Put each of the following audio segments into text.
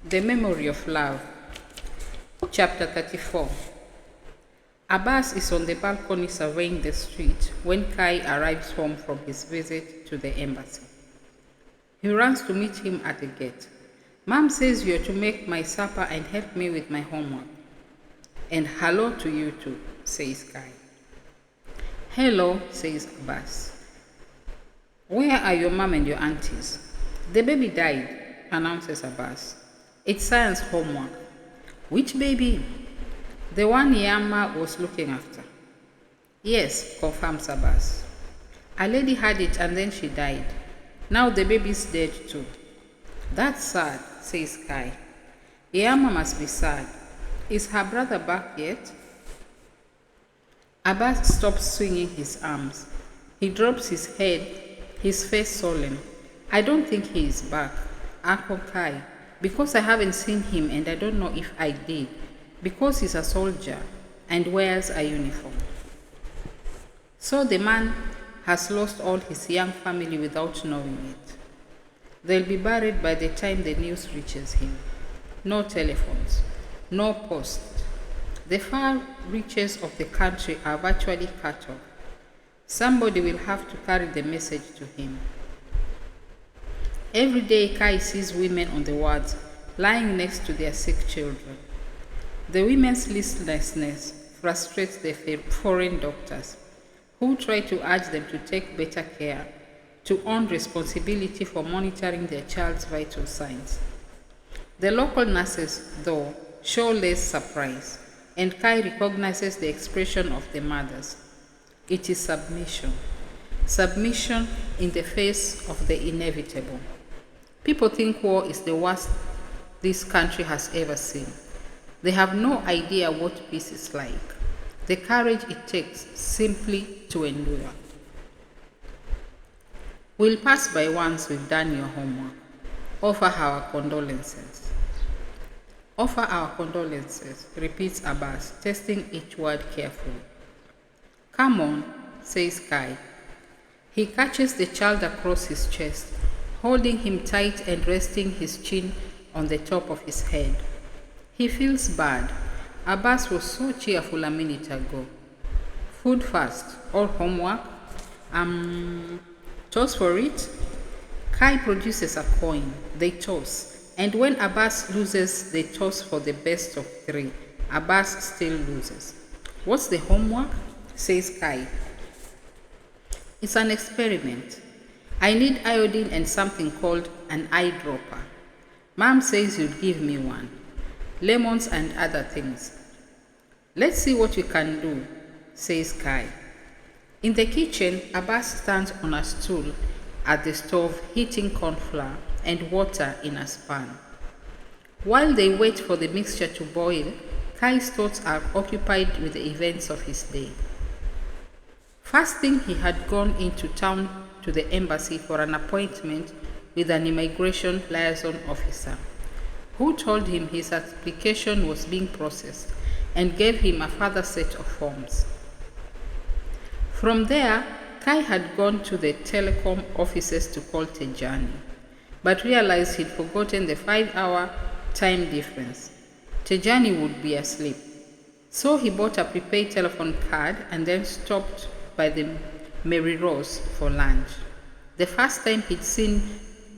The Memory of Love, Chapter 34. Abbas is on the balcony surveying the street when Kai arrives home from his visit to the embassy. He runs to meet him at the gate. Mom says you're to make my supper and help me with my homework. And hello to you too, says Kai. Hello, says Abbas. Where are your mom and your aunties? The baby died, announces Abbas. It's science homework. Which baby? The one Yama was looking after. Yes, confirms Abbas. A lady had it and then she died. Now the baby's dead too. That's sad, says Kai. Yama must be sad. Is her brother back yet? Abbas stops swinging his arms. He drops his head, his face solemn. I don't think he is back, Uncle Kai, because I haven't seen him and I don't know if I did, because he's a soldier and wears a uniform. So the man has lost all his young family without knowing it. They'll be buried by the time the news reaches him. No telephones, no post. The far reaches of the country are virtually cut off. Somebody will have to carry the message to him. Every day Kai sees women on the wards lying next to their sick children. The women's listlessness frustrates the foreign doctors, who try to urge them to take better care, to own responsibility for monitoring their child's vital signs. The local nurses, though, show less surprise, and Kai recognizes the expression of the mothers. It is submission. Submission in the face of the inevitable. People think war is the worst this country has ever seen. They have no idea what peace is like, the courage it takes simply to endure. We'll pass by once we've done your homework. Offer our condolences. Offer our condolences, repeats Abbas, testing each word carefully. Come on, says Kai. He catches the child across his chest, holding him tight and resting his chin on the top of his head. He feels bad. Abbas was so cheerful a minute ago. Food first, or homework? Toss for it? Kai produces a coin. They toss. And when Abbas loses, they toss for the best of three. Abbas still loses. What's the homework? Says Kai. It's an experiment. I need iodine and something called an eyedropper. Mom says you'd give me one. Lemons and other things. Let's see what we can do, says Kai. In the kitchen, Abbas stands on a stool at the stove heating corn flour and water in a pan. While they wait for the mixture to boil, Kai's thoughts are occupied with the events of his day. First thing, he had gone into town to the embassy for an appointment with an immigration liaison officer, who told him his application was being processed and gave him a further set of forms. From there, Kai had gone to the telecom offices to call Tejani, but realized he'd forgotten the 5-hour time difference. Tejani would be asleep. So he bought a prepaid telephone card and then stopped by the Mary Rose for lunch. The first time he'd seen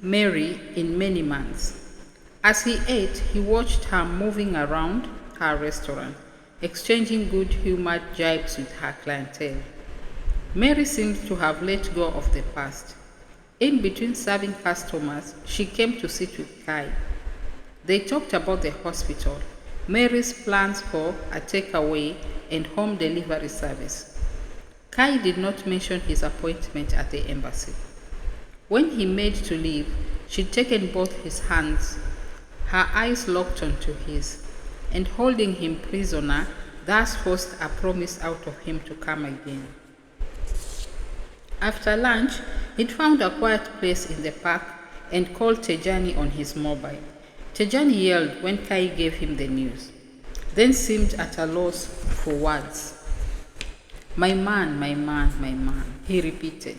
Mary in many months. As he ate, he watched her moving around her restaurant, exchanging good-humored jibes with her clientele. Mary seemed to have let go of the past. In between serving customers, she came to sit with Kai. They talked about the hospital, Mary's plans for a takeaway and home delivery service. Kai did not mention his appointment at the embassy. When he made to leave, she'd taken both his hands, her eyes locked onto his, and holding him prisoner, thus forced a promise out of him to come again. After lunch, he'd found a quiet place in the park and called Tejani on his mobile. Tejani yelled when Kai gave him the news, then seemed at a loss for words. My man, my man, my man, he repeated.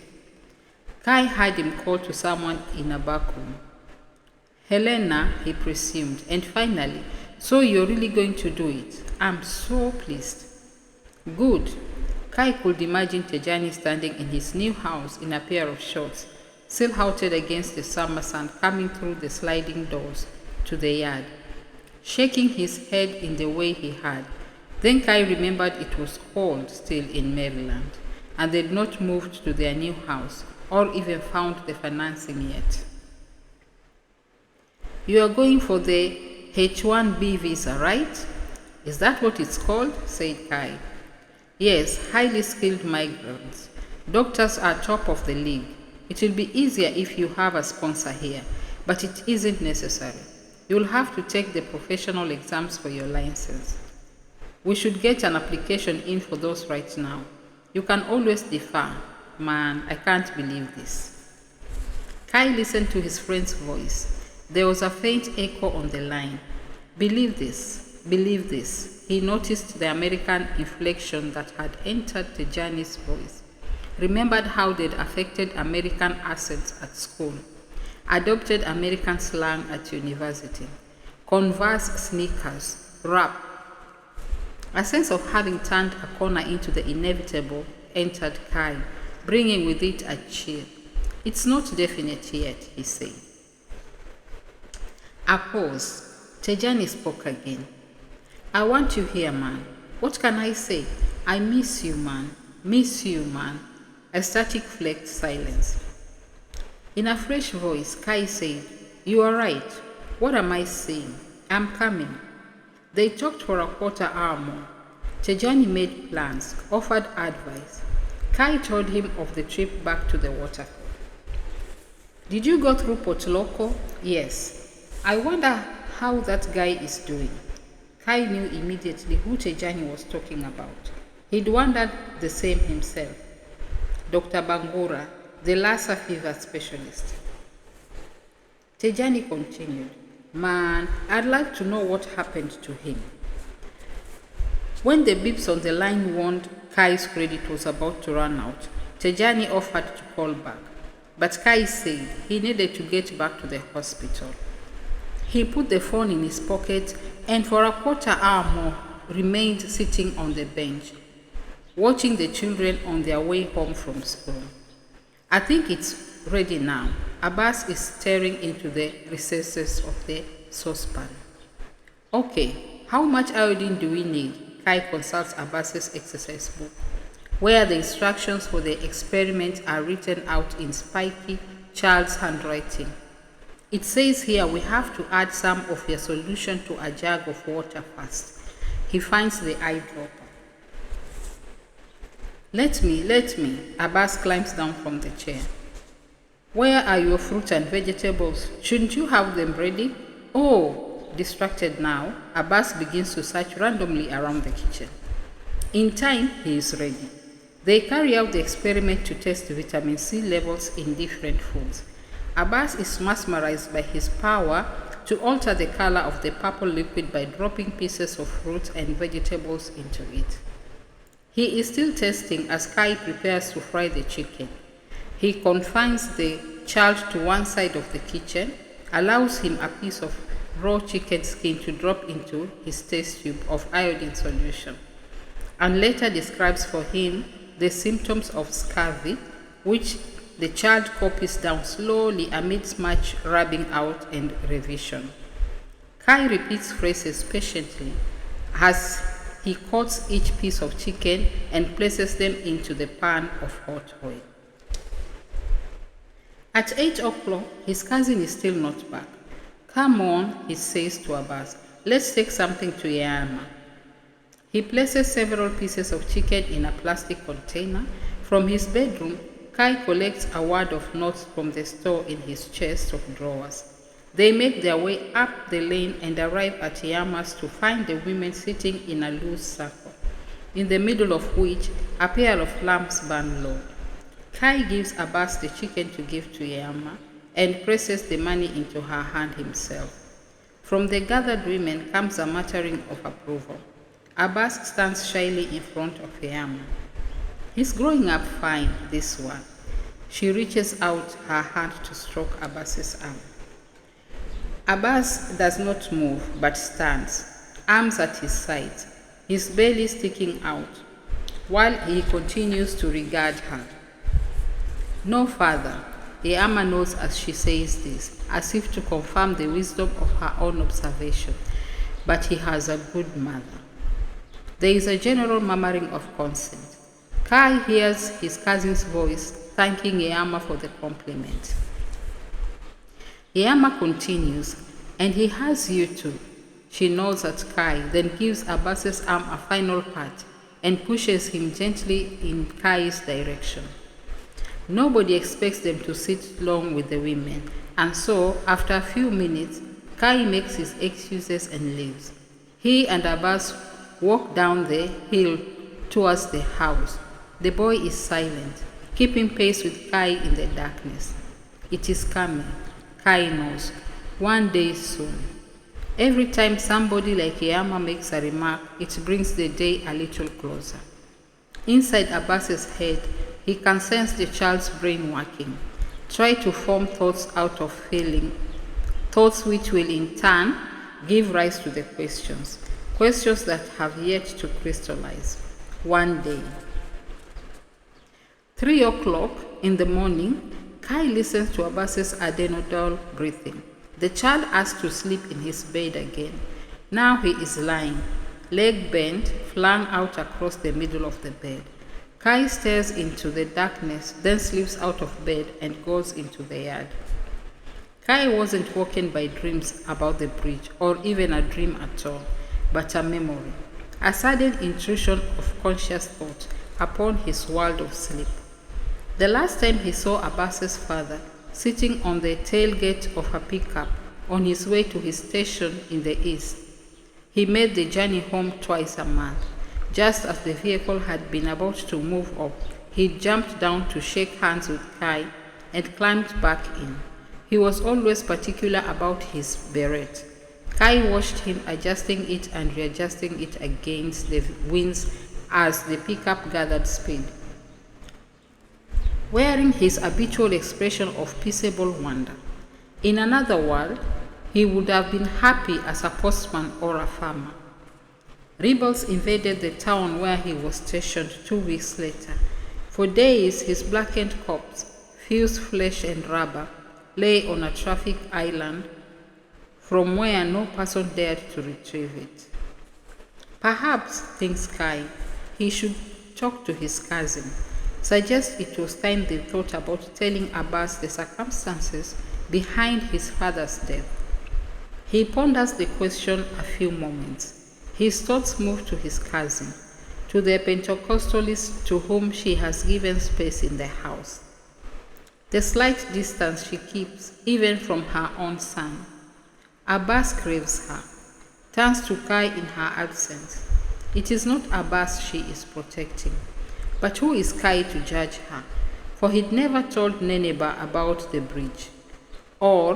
Kai heard him call to someone in a back room. Helena, he presumed, and finally, so you're really going to do it? I'm so pleased. Good. Kai could imagine Tejani standing in his new house in a pair of shorts, silhouetted against the summer sun coming through the sliding doors to the yard, shaking his head in the way he had. Then Kai remembered it was cold still in Maryland, and they'd not moved to their new house or even found the financing yet. You are going for the H-1B visa, right? Is that what it's called? Said Kai. Yes, highly skilled migrants. Doctors are top of the league. It will be easier if you have a sponsor here, but it isn't necessary. You'll have to take the professional exams for your license. We should get an application in for those right now. You can always defer. Man, I can't believe this. Kai listened to his friend's voice. There was a faint echo on the line. Believe this, believe this. He noticed the American inflection that had entered Tejani's voice, remembered how they'd affected American accents at school, adopted American slang at university, Converse sneakers, rap. A sense of having turned a corner into the inevitable entered Kai, bringing with it a chill. It's not definite yet, he said. A pause. Tejani spoke again. I want you here, man. What can I say? I miss you, man. Miss you, man. A static flecked silence. In a fresh voice, Kai said, You are right. What am I saying? I'm coming. They talked for a quarter hour more. Tejani made plans, offered advice. Kai told him of the trip back to the waterfall. Did you go through Port Loco? Yes. I wonder how that guy is doing. Kai knew immediately who Tejani was talking about. He'd wondered the same himself. Dr. Bangura, the Lassa fever specialist. Tejani continued, Man, I'd like to know what happened to him. When the beeps on the line warned Kai's credit was about to run out, Tejani offered to call back. But Kai said he needed to get back to the hospital. He put the phone in his pocket and for a quarter hour more remained sitting on the bench, watching the children on their way home from school. I think it's ready now. Abbas is staring into the recesses of the saucepan. Okay, how much iodine do we need? Kai consults Abbas's exercise book, where the instructions for the experiment are written out in spiky child's handwriting. It says here we have to add some of your solution to a jug of water first. He finds the eyedropper. Let me. Abbas climbs down from the chair. Where are your fruit and vegetables? Shouldn't you have them ready? Oh, distracted now, Abbas begins to search randomly around the kitchen. In time, he is ready. They carry out the experiment to test vitamin C levels in different foods. Abbas is mesmerized by his power to alter the color of the purple liquid by dropping pieces of fruit and vegetables into it. He is still testing as Kai prepares to fry the chicken. He confines the child to one side of the kitchen, allows him a piece of raw chicken skin to drop into his test tube of iodine solution, and later describes for him the symptoms of scurvy, which the child copies down slowly amidst much rubbing out and revision. Kai repeats phrases patiently as he cuts each piece of chicken and places them into the pan of hot oil. At 8 o'clock, his cousin is still not back. Come on, he says to Abbas, let's take something to Yama. He places several pieces of chicken in a plastic container. From his bedroom, Kai collects a wad of notes from the store in his chest of drawers. They make their way up the lane and arrive at Yama's to find the women sitting in a loose circle, in the middle of which a pair of lamps burn low. Kai gives Abbas the chicken to give to Yama and presses the money into her hand himself. From the gathered women comes a muttering of approval. Abbas stands shyly in front of Yama. He's growing up fine, this one. She reaches out her hand to stroke Abbas's arm. Abbas does not move but stands, arms at his sides, his belly sticking out, while he continues to regard her. No further, Eama nods as she says this, as if to confirm the wisdom of her own observation. But he has a good mother. There is a general murmuring of consent. Kai hears his cousin's voice, thanking Eama for the compliment. Eama continues, and he has you too. She nods at Kai, then gives Abbas's arm a final pat and pushes him gently in Kai's direction. Nobody expects them to sit long with the women, and so, after a few minutes, Kai makes his excuses and leaves. He and Abbas walk down the hill towards the house. The boy is silent, keeping pace with Kai in the darkness. It is coming, Kai knows, one day soon. Every time somebody like Eama makes a remark, it brings the day a little closer. Inside Abbas's head, he can sense the child's brain working, try to form thoughts out of feeling, thoughts which will in turn give rise to the questions that have yet to crystallize. One day. 3 o'clock in the morning, Kai listens to Abbas's adenodal breathing. The child asks to sleep in his bed again. Now he is lying, leg bent, flung out across the middle of the bed. Kai stares into the darkness, then slips out of bed and goes into the yard. Kai wasn't woken by dreams about the bridge, or even a dream at all, but a memory, a sudden intrusion of conscious thought upon his world of sleep. The last time he saw Abbas's father sitting on the tailgate of a pickup on his way to his station in the east. He made the journey home twice a month. Just as the vehicle had been about to move up, he jumped down to shake hands with Kai and climbed back in. He was always particular about his beret. Kai watched him adjusting it and readjusting it against the winds as the pickup gathered speed. Wearing his habitual expression of peaceable wonder. In another world, he would have been happy as a postman or a farmer. Rebels invaded the town where he was stationed 2 weeks later. For days, his blackened corpse, fused flesh and rubber, lay on a traffic island from where no person dared to retrieve it. Perhaps, thinks Kai, he should talk to his cousin, suggest it was time they thought about telling Abbas the circumstances behind his father's death. He ponders the question a few moments. His thoughts move to his cousin, to the Pentecostalist to whom she has given space in the house. The slight distance she keeps, even from her own son. Abbas craves her, turns to Kai in her absence. It is not Abbas she is protecting, but who is Kai to judge her? For he'd never told Neneba about the bridge, or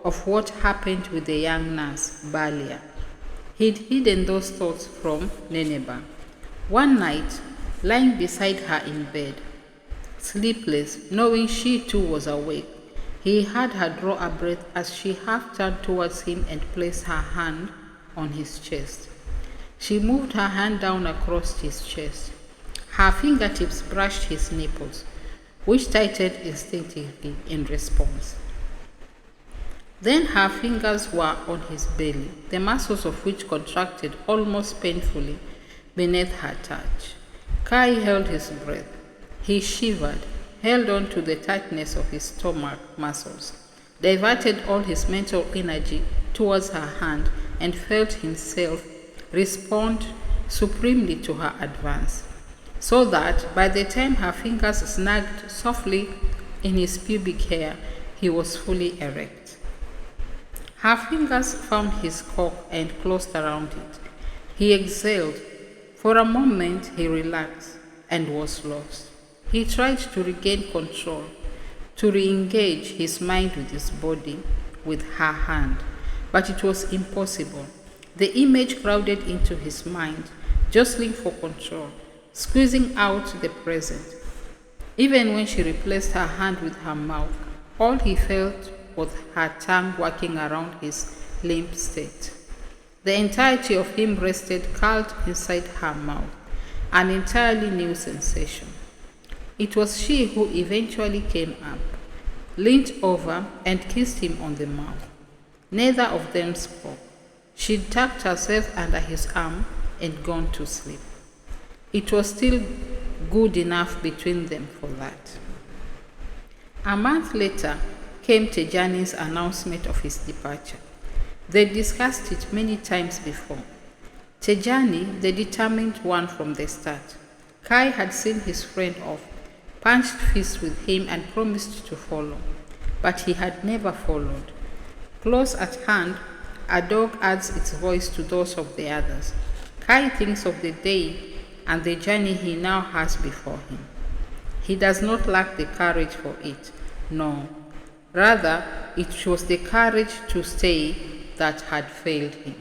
of what happened with the young nurse, Balia. He'd hidden those thoughts from Neneba. One night, lying beside her in bed, sleepless, knowing she too was awake, he heard her draw a breath as she half turned towards him and placed her hand on his chest. She moved her hand down across his chest. Her fingertips brushed his nipples, which tightened instinctively in response. Then her fingers were on his belly, the muscles of which contracted almost painfully beneath her touch. Kai held his breath. He shivered, held on to the tightness of his stomach muscles, diverted all his mental energy towards her hand, and felt himself respond supremely to her advance, so that by the time her fingers snagged softly in his pubic hair, he was fully erect. Her fingers found his cock and closed around it. He exhaled. For a moment he relaxed and was lost. He tried to regain control, to re-engage his mind with his body, with her hand, but it was impossible. The image crowded into his mind, jostling for control, squeezing out the present. Even when she replaced her hand with her mouth, all he felt with her tongue working around his limp state. The entirety of him rested curled inside her mouth, an entirely new sensation. It was she who eventually came up, leaned over, and kissed him on the mouth. Neither of them spoke. She'd tucked herself under his arm and gone to sleep. It was still good enough between them for that. A month later came Tejani's announcement of his departure. They discussed it many times before. Tejani, the determined one from the start. Kai had seen his friend off, punched fists with him and promised to follow, but he had never followed. Close at hand, a dog adds its voice to those of the others. Kai thinks of the day and the journey he now has before him. He does not lack the courage for it, no. Rather, it was the courage to stay that had failed him.